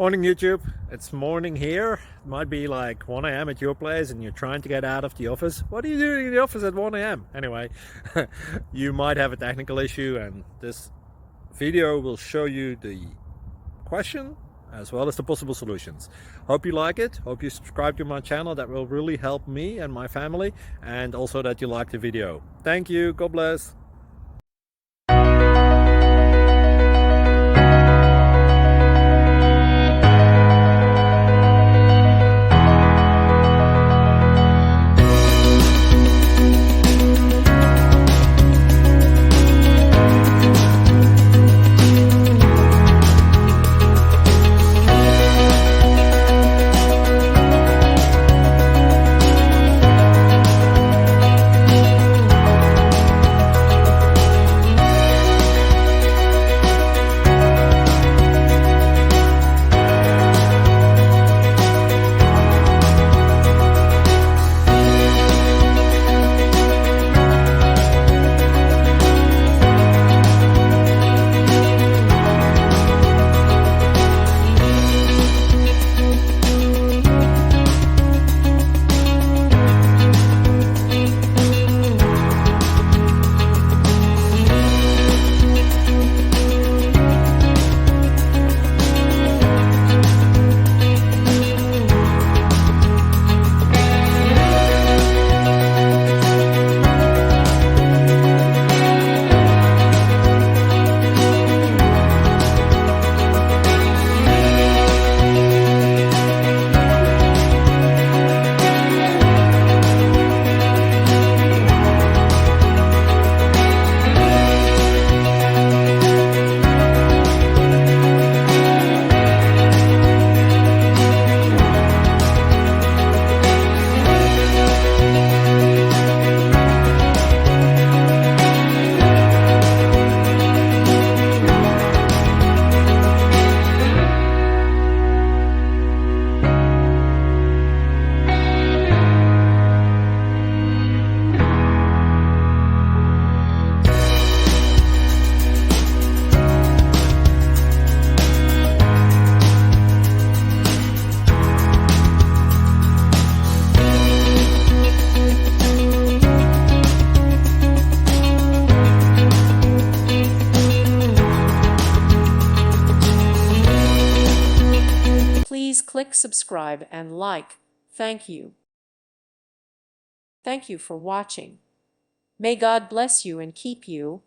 Morning YouTube, it's morning here. It might be like 1 a.m. at your place and you're trying to get out of the office. What are you doing in the office at 1 a.m.? Anyway, you might have a technical issue and this video will show you the question as well as the possible solutions. Hope you like it, hope you subscribe to my channel. That will really help me and my family, and also that you like the video. Thank you, God bless. Please click subscribe and like. Thank you. Thank you for watching. May God bless you and keep you.